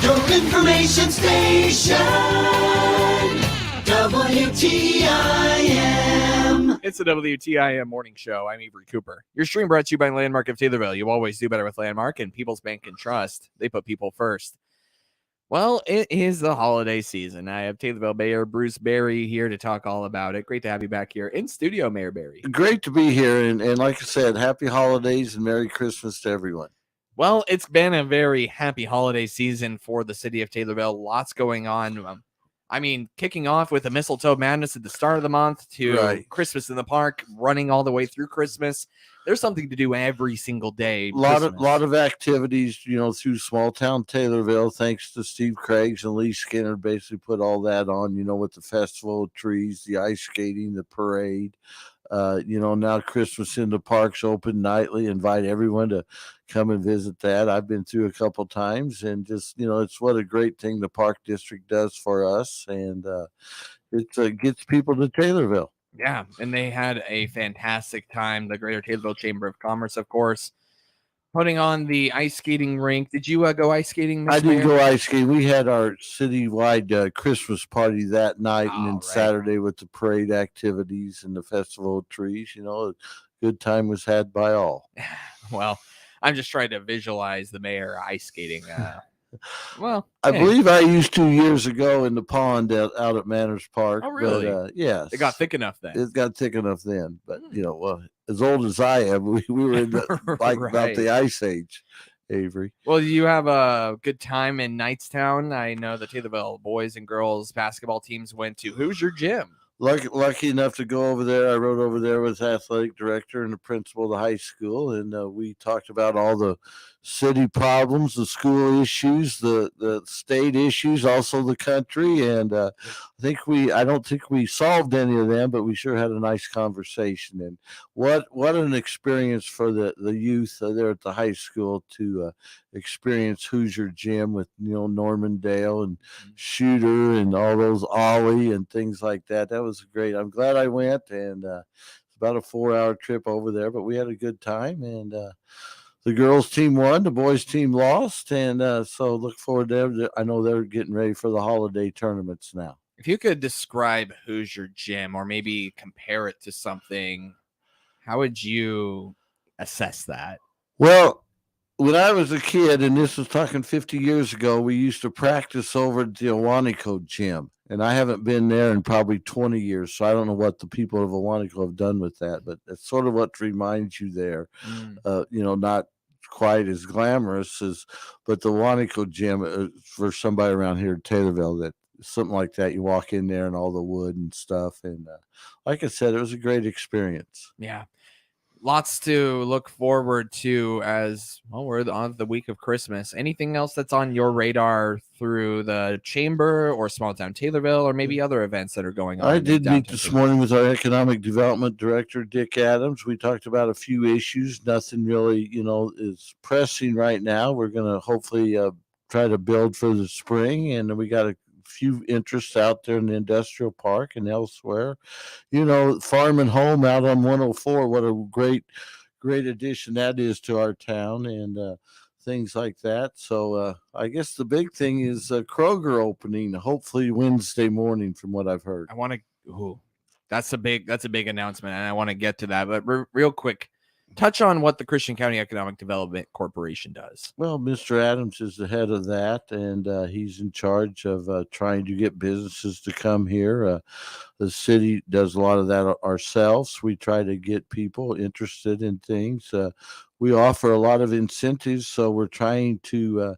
Your information station, WTIM. It's the WTIM Morning Show. I'm Avery Cooper. Your stream brought to you by Landmark of Taylorville. You always do better with Landmark, and People's Bank and Trust. They put people first. Well, it is the holiday season. I have Taylorville Mayor Bruce Berry here to talk all about it. Great to have you back here in studio, Mayor Berry. Great to be here, and like I said, happy holidays and Merry Christmas to everyone. Well, it's been a very happy holiday season for the city of Taylorville. Lots going on. Kicking off with the Mistletoe Madness at the start of the month to Christmas in the Park, running all the way through Christmas. There's something to do every single day. Lot of activities, through small town Taylorville. Thanks to Steve Craigs and Lee Skinner, basically put all that on. With the festival of trees, the ice skating, the parade. Now Christmas in the Park's open nightly. Invite everyone to come and visit that. I've been through a couple times, and just it's what a great thing the Park District does for us, and it gets people to Taylorville. Yeah, and they had a fantastic time. The Greater Taylorville Chamber of Commerce, of course, putting on the ice skating rink. Did you go ice skating, Mr. I did Mayor? go ice skating. We had our citywide Christmas party that night, and then Saturday with the parade activities and the festival of trees. A good time was had by all. Well, I'm just trying to visualize the mayor ice skating. I believe I used 2 years ago in the pond out at Manners Park. Oh, really? But, yes. It got thick enough then. It got thick enough then. But, as old as I am, we were in about the Ice Age, Avery. Well, you have a good time in Knightstown. I know the Taylorville boys and girls basketball teams went to Hoosier Gym. Lucky enough to go over there. I rode over there with the athletic director and the principal of the high school, and we talked about all the city problems, the school issues, the state issues, also the country. And I don't think we solved any of them, but we sure had a nice conversation. And what an experience for the youth there at the high school to experience Hoosier Gym with Norman Dale and Shooter and all those Ollie and things like that. That was great. I'm glad I went, and it's about a 4-hour trip over there, but we had a good time. And the girls team won, the boys team lost, and so look forward to them. I know they're getting ready for the holiday tournaments now. If you could describe Hoosier Gym or maybe compare it to something, how would you assess that? Well, when I was a kid, and this was talking 50 years ago, we used to practice over at the Awanico Gym. And I haven't been there in probably 20 years, so I don't know what the people of Awanico have done with that. But it's sort of what reminds you there. Not quite as glamorous but the Awanico Gym, for somebody around here in Taylorville, that something like that. You walk in there and all the wood and stuff. And like I said, it was a great experience. Yeah. Lots to look forward to as well. We're on the week of Christmas. Anything else that's on your radar through the chamber or small town Taylorville, or maybe other events that are going on? I did meet this morning with our economic development director, Dick Adams. We talked about a few issues. Nothing really, is pressing right now. We're going to hopefully try to build for the spring, and we got a few interests out there in the industrial park and elsewhere. Farm and home out on 104, what a great addition that is to our town, and things like that. So I guess the big thing is Kroger opening hopefully Wednesday morning, from what I've heard. That's a big announcement, and I want to get to that, but real quick, touch on what the Christian County Economic Development Corporation does. Well, Mr. Adams is the head of that, and he's in charge of trying to get businesses to come here. The city does a lot of that ourselves. We try to get people interested in things. We offer a lot of incentives, so we're trying to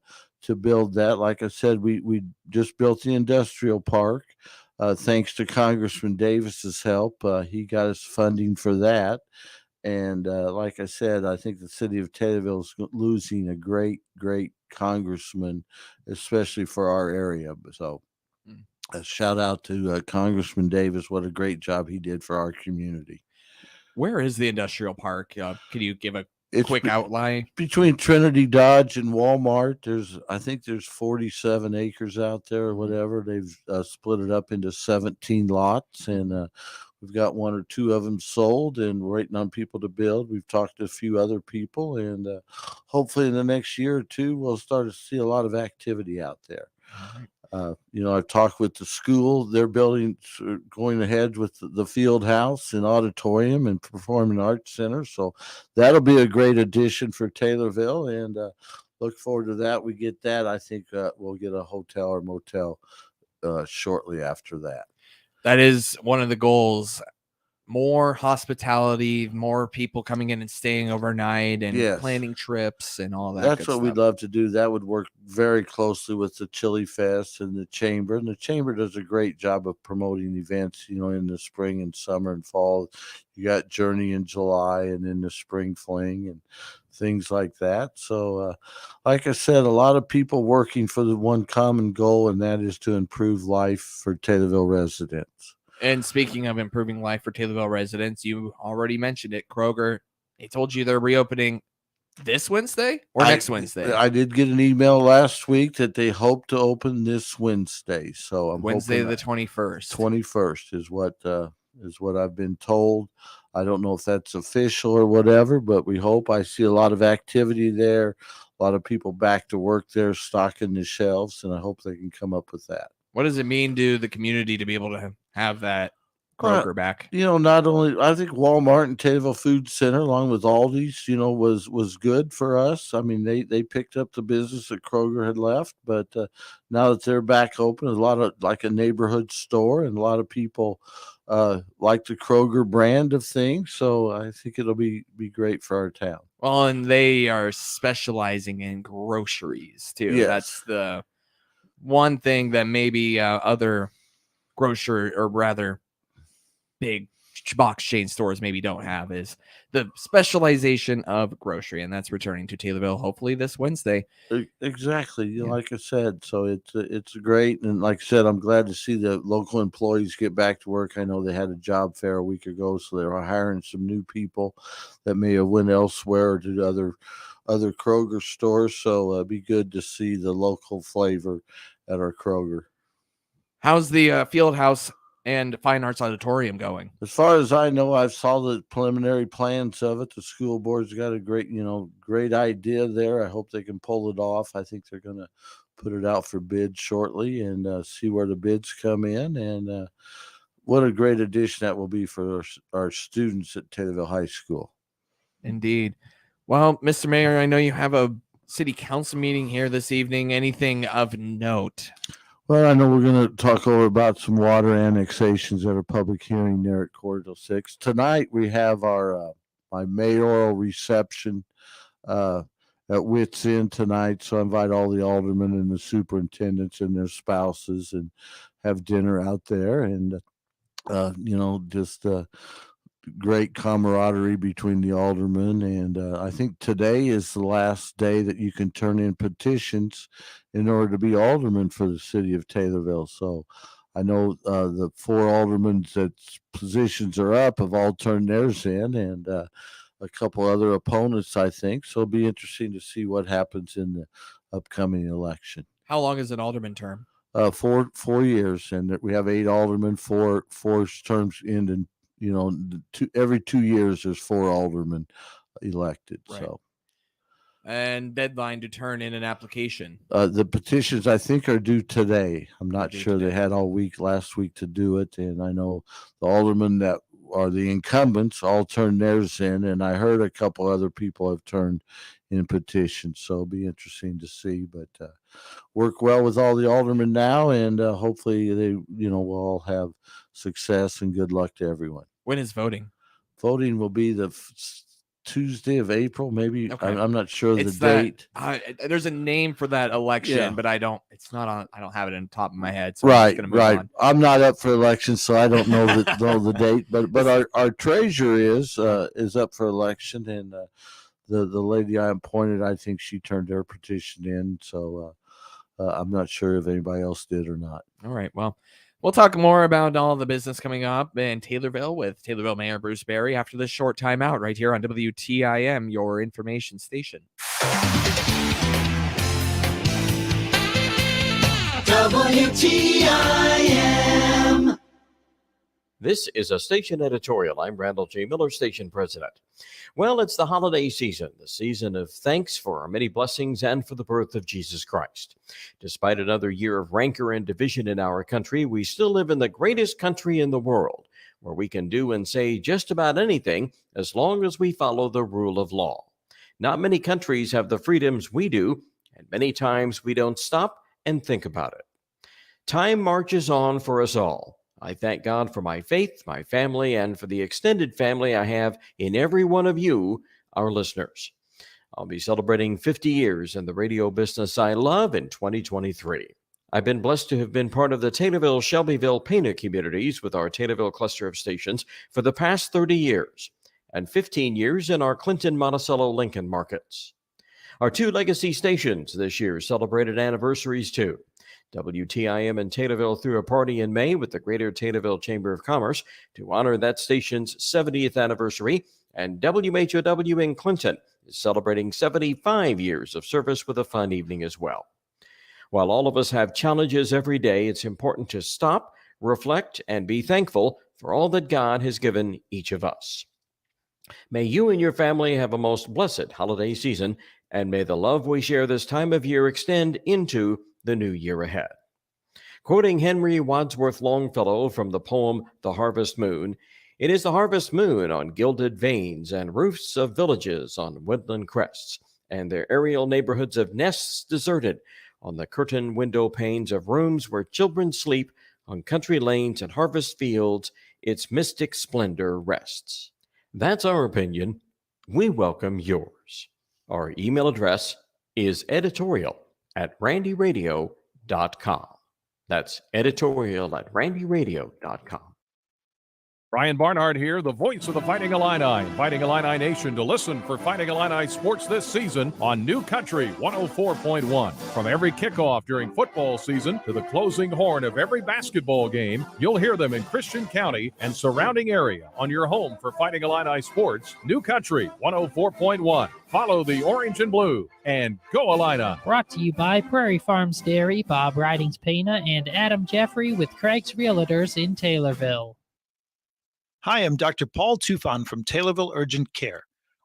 build that. Like I said, we just built the industrial park. Thanks to Congressman Davis's help, he got us funding for that. And like I said, I think the city of Taylorville is losing a great congressman, especially for our area. So a shout out to Congressman Davis. What a great job he did for our community. Where is the industrial park? Can you give a quick outline? Between Trinity Dodge and Walmart, I think there's 47 acres out there or whatever. They've split it up into 17 lots, and We've got 1 or 2 of them sold, and we're waiting on people to build. We've talked to a few other people, and hopefully in the next year or two, we'll start to see a lot of activity out there. All right. I've talked with the school. They're going ahead with the field house and auditorium and performing arts center. So that'll be a great addition for Taylorville, and look forward to that. We get that. I think we'll get a hotel or motel shortly after that. That is one of the goals. More hospitality, more people coming in and staying overnight and Yes. planning trips and all that. That's good what we'd stuff. love to do. That would work very closely with the Chili Fest and the Chamber. And the Chamber does a great job of promoting events, in the spring and summer and fall. You got Journey in July and then the Spring Fling and things like that. So, like I said, a lot of people working for the one common goal, and that is to improve life for Taylorville residents. And speaking of improving life for Taylorville residents, you already mentioned it. Kroger, they told you they're reopening this Wednesday or next Wednesday? I did get an email last week that they hope to open this Wednesday. So I'm Wednesday hoping the 21st. 21st is what I've been told. I don't know if that's official or whatever, but we hope. I see a lot of activity there, a lot of people back to work there, stocking the shelves, and I hope they can come up with that. What does it mean to the community to be able to have that Kroger back? Not only I think Walmart and Taylorville Food Center, along with Aldi's, was good for us. I mean, they picked up the business that Kroger had left, but now that they're back open, there's a lot of like a neighborhood store, and a lot of people like the Kroger brand of things. So I think it'll be great for our town. Well, and they are specializing in groceries too. Yes. That's the one thing that maybe other grocery, or rather big box chain stores, maybe don't have, is the specialization of grocery, and that's returning to Taylorville hopefully this Wednesday. Exactly. Like I said, so it's great. And like I said, I'm glad to see the local employees get back to work. I know they had a job fair a week ago, so they were hiring some new people that may have went elsewhere or to other Kroger stores. So it'd be good to see the local flavor at our Kroger. How's the field house and Fine Arts Auditorium going? As far as I know, I've saw the preliminary plans of it. The school board's got a great idea there. I hope they can pull it off. I think they're going to put it out for bid shortly and see where the bids come in. And what a great addition that will be for our students at Taylorville High School. Indeed. Well, Mr. Mayor, I know you have a city council meeting here this evening. Anything of note? Well, I know we're going to talk over about some water annexations at a public hearing there at Corridor 6. Tonight, we have our my mayoral reception at WTIM tonight. So I invite all the aldermen and the superintendents and their spouses and have dinner out there. And, just great camaraderie between the aldermen. And I think today is the last day that you can turn in petitions in order to be alderman for the city of Taylorville. So I know the 4 aldermen that's positions are up have all turned theirs in, and a couple other opponents, I think. So it'll be interesting to see what happens in the upcoming election. How long is an alderman term? 4 years, and we have 8 aldermen. Four terms end in every 2 years there's 4 aldermen elected. Right. So, and deadline to turn in an application. The petitions I think are due today. I'm not sure. They had all week last week to do it, and I know the aldermen that are the incumbents all turned theirs in, and I heard a couple other people have turned in petitions. So it'll be interesting to see, but work well with all the aldermen now, and hopefully they will all have success, and good luck to everyone. When is voting? Voting will be the Tuesday of April, maybe. Okay. I'm not sure it's the date. There's a name for that election, but I don't have it on the top of my head. So right. On. I'm not up for election, so I don't know the date. But our treasurer is up for election, and the lady I appointed, I think she turned her petition in. So I'm not sure if anybody else did or not. All right. Well, we'll talk more about all the business coming up in Taylorville with Taylorville Mayor Bruce Berry after this short timeout right here on WTIM, your information station. WTIM. This is a station editorial. I'm Randall J. Miller, station president. Well, it's the holiday season, the season of thanks for our many blessings and for the birth of Jesus Christ. Despite another year of rancor and division in our country, we still live in the greatest country in the world, where we can do and say just about anything as long as we follow the rule of law. Not many countries have the freedoms we do, and many times we don't stop and think about it. Time marches on for us all. I thank God for my faith, my family, and for the extended family I have in every one of you, our listeners. I'll be celebrating 50 years in the radio business I love in 2023. I've been blessed to have been part of the Taylorville, Shelbyville, Pana communities with our Taylorville cluster of stations for the past 30 years, and 15 years in our Clinton, Monticello, Lincoln markets. Our two legacy stations this year celebrated anniversaries too. WTIM in Taylorville threw a party in May with the Greater Taylorville Chamber of Commerce to honor that station's 70th anniversary, and WHOW in Clinton is celebrating 75 years of service with a fun evening as well. While all of us have challenges every day, it's important to stop, reflect, and be thankful for all that God has given each of us. May you and your family have a most blessed holiday season, and may the love we share this time of year extend into the new year ahead. Quoting Henry Wadsworth Longfellow from the poem The Harvest Moon, it is the harvest moon on gilded vanes and roofs of villages on woodland crests, and their aerial neighborhoods of nests deserted on the curtained window panes of rooms where children sleep on country lanes and harvest fields, its mystic splendor rests. That's our opinion. We welcome yours. Our email address is editorial@randyradio.com. That's editorial@randyradio.com. Brian Barnhart here, the voice of the Fighting Illini, inviting Illini Nation to listen for Fighting Illini sports this season on New Country 104.1. From every kickoff during football season to the closing horn of every basketball game, you'll hear them in Christian County and surrounding area on your home for Fighting Illini sports, New Country 104.1. Follow the orange and blue and go Illini. Brought to you by Prairie Farms Dairy, Bob Ridings Pena, and Adam Jeffrey with Craig's Realtors in Taylorville. Hi, I'm Dr. Paul Tufan from Taylorville Urgent Care.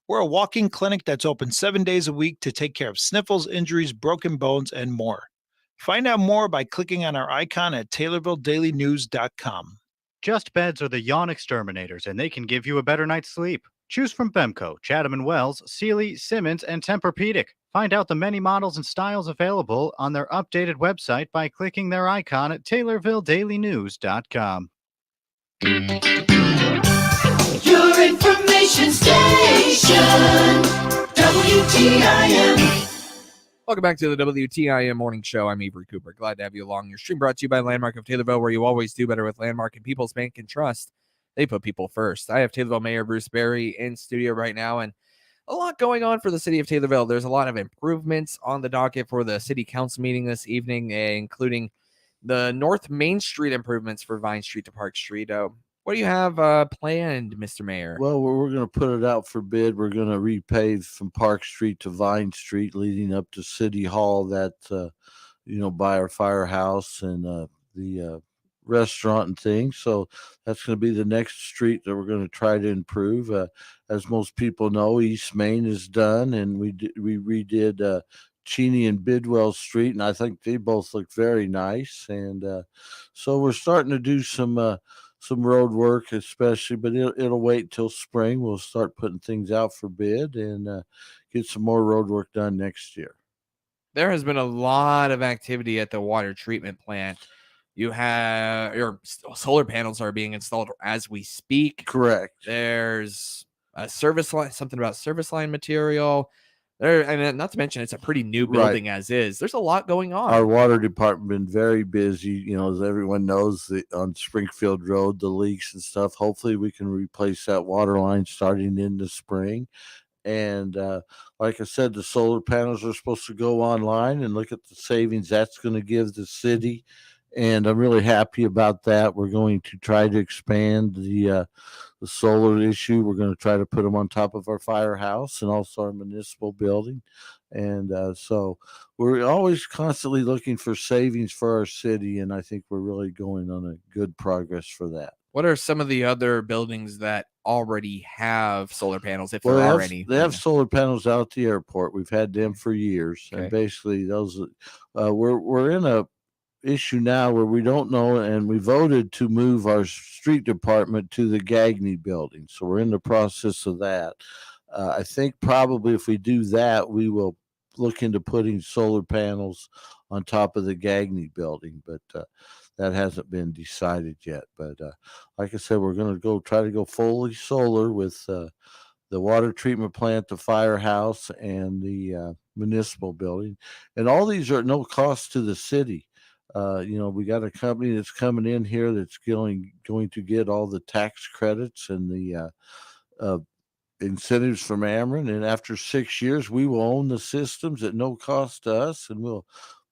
We're a walk-in clinic that's open 7 days a week to take care of sniffles, injuries, broken bones, and more. Find out more by clicking on our icon at TaylorvilleDailyNews.com. Just Beds are the yawn exterminators, and they can give you a better night's sleep. Choose from Bemco, Chatham & Wells, Sealy, Simmons, and Tempur-Pedic. Find out the many models and styles available on their updated website by clicking their icon at TaylorvilleDailyNews.com. Your information station, WTIM. Welcome back to the WTIM Morning Show. I'm Avery Cooper. Glad to have you along. Your stream brought to you by Landmark of Taylorville, where you always do better with Landmark and People's Bank and Trust. They put people first. I have Taylorville Mayor Bruce Berry in studio right now, and a lot going on for the city of Taylorville. There's a lot of improvements on the docket for the city council meeting this evening, including the North Main Street improvements for Vine Street to Park Street. What do you have planned, Mr. Mayor? Well, we're going to put it out for bid. We're going to repave from Park Street to Vine Street, leading up to City Hall. That by our firehouse and the restaurant and things. So that's going to be the next street that we're going to try to improve. As most people know, East Main is done, and we redid Cheney and Bidwell Street, and I think they both look very nice. And so we're starting to do some road work, especially, but it'll wait till spring. We'll start putting things out for bid and get some more road work done next year. There has been a lot of activity at the water treatment plant. You have your solar panels are being installed as we speak. Correct. There's a service line, something about service line material. And not to mention, it's a pretty new building as is. There's a lot going on. Our water department been very busy. As everyone knows, on Springfield Road, the leaks and stuff. Hopefully, we can replace that water line starting in the spring. And like I said, the solar panels are supposed to go online, and look at the savings that's going to give the city. And I'm really happy about that. We're going to try to expand the solar issue. We're going to try to put them on top of our firehouse and also our municipal building. And so we're always constantly looking for savings for our city, and I think we're really going on a good progress for that. What are some of the other buildings that already have solar panels, if Well, there are any? they have solar panels out at the airport. We've had them for years, and Okay. basically those we're in a issue now where we don't know, and we voted to move our street department to the Gagney building, so we're in the process of that. I think probably if we do that, we will look into putting solar panels on top of the Gagney building, but that hasn't been decided yet. But like I said, we're going to try to go fully solar with the water treatment plant, the firehouse, and the municipal building. And all these are at no cost to the city. We got a company that's coming in here that's going to get all the tax credits and the incentives from Ameren. And after 6 years, we will own the systems at no cost to us, and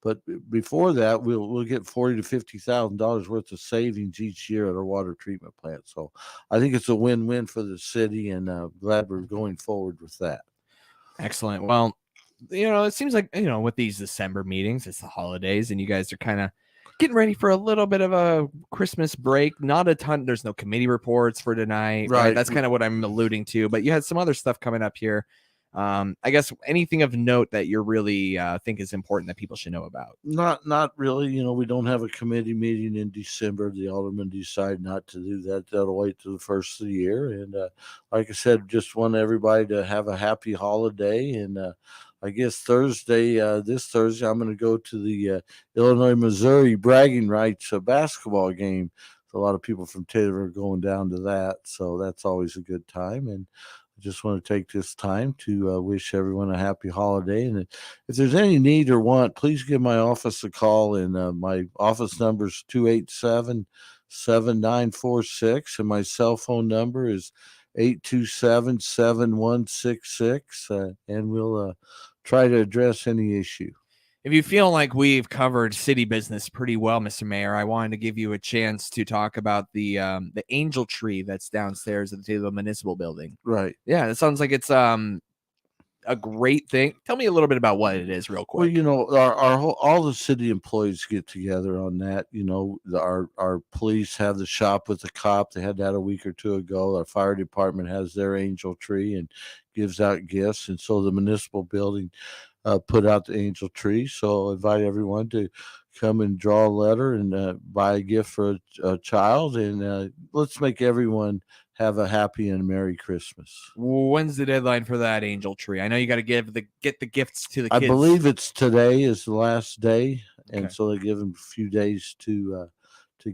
But before that, we'll get $40,000 to $50,000 worth of savings each year at our water treatment plant. So I think it's a win-win for the city, and glad we're going forward with that. Excellent. Well, it seems like, with these December meetings, it's the holidays, and you guys are kind of getting ready for a little bit of a Christmas break. Not a ton. There's no committee reports for tonight. Right. That's kind of what I'm alluding to. But you had some other stuff coming up here. I guess anything of note that you really think is important that people should know about? Not really. We don't have a committee meeting in December. The aldermen decide not to do that. That'll wait till the first of the year. And like I said, just want everybody to have a happy holiday. And I guess this Thursday, I'm going to go to the Illinois-Missouri bragging rights basketball game. So a lot of people from Taylorville are going down to that. So that's always a good time. And I just want to take this time to wish everyone a happy holiday. And if there's any need or want, please give my office a call. And my office number is 287-7946. And my cell phone number is 827-7166. And we'll try to address any issue. If you feel like we've covered city business pretty well, Mr. Mayor, I wanted to give you a chance to talk about the angel tree that's downstairs at the Taylorville Municipal Building. Right. Yeah, it sounds like it's a great thing. Tell me a little bit about what it is, real quick. Well, all the city employees get together on that. Our police have the shop with the cop. They had that a week or two ago. Our fire department has their angel tree and gives out gifts, and so the municipal building put out the angel tree. So I invite everyone to come and draw a letter and buy a gift for a child, and let's make everyone have a happy and Merry Christmas. When's the deadline for that angel tree? I know you got to get the gifts to the kids. I believe it's today is the last day, and Okay. so they give them a few days to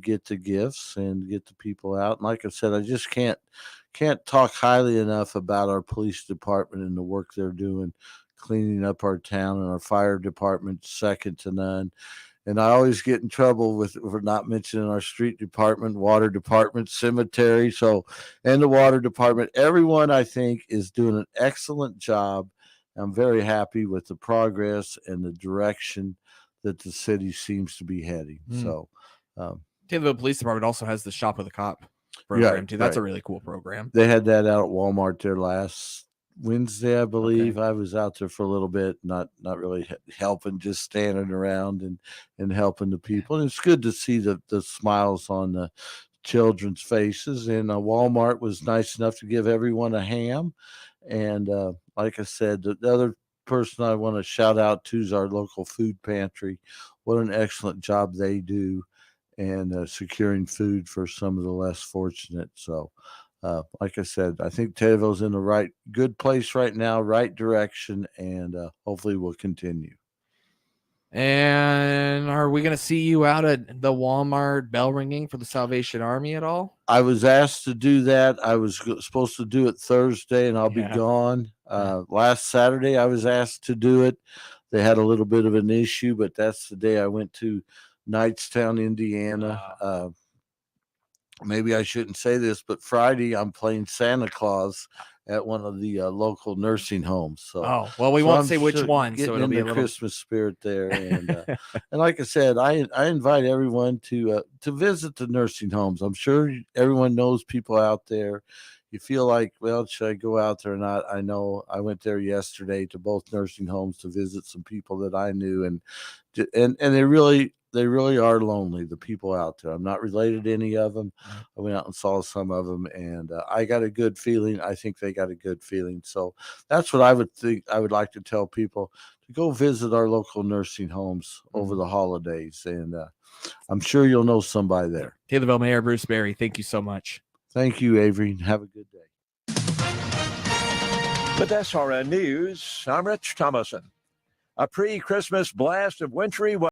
get the gifts and get the people out. And like I said, I just can't talk highly enough about our police department and the work they're doing, cleaning up our town, and our fire department second to none. And I always get in trouble for not mentioning our street department, water department, cemetery. And the water department, everyone I think is doing an excellent job. I'm very happy with the progress and the direction that the city seems to be heading. So, Taylorville Police Department also has the Shop with a Cop program too. That's a really cool program. They had that out at Walmart there last Wednesday, I believe. Okay. I was out there for a little bit, not really helping, just standing around and helping the people. And it's good to see the smiles on the children's faces. And Walmart was nice enough to give everyone a ham. And like I said, the other person I want to shout out to is our local food pantry. What an excellent job they do, and securing food for some of the less fortunate. So, like I said, I think Taylorville's in the good place right now, right direction, and hopefully will continue. And are we going to see you out at the Walmart bell ringing for the Salvation Army at all? I was asked to do that. I was supposed to do it Thursday, and I'll be gone. Last Saturday, I was asked to do it. They had a little bit of an issue, but that's the day I went to Knightstown, Indiana. Maybe I shouldn't say this, but Friday I'm playing Santa Claus at one of the local nursing homes. So, we won't say I'm which one. Getting so it'll in be the a little Christmas spirit there, and and like I said, I invite everyone to visit the nursing homes. I'm sure everyone knows people out there. you feel like, well, should I go out there or not? I know I went there yesterday to both nursing homes to visit some people that I knew, and they really are lonely, the people out there. I'm not related to any of them. I went out and saw some of them, and I got a good feeling. I think they got a good feeling. So that's what I would think. I would like to tell people to go visit our local nursing homes over the holidays, and I'm sure you'll know somebody there. Taylorville Mayor Bruce Berry, thank you so much. Thank you, Avery, and have a good day. With SRN News, I'm Rich Thomason. A pre-Christmas blast of wintry weather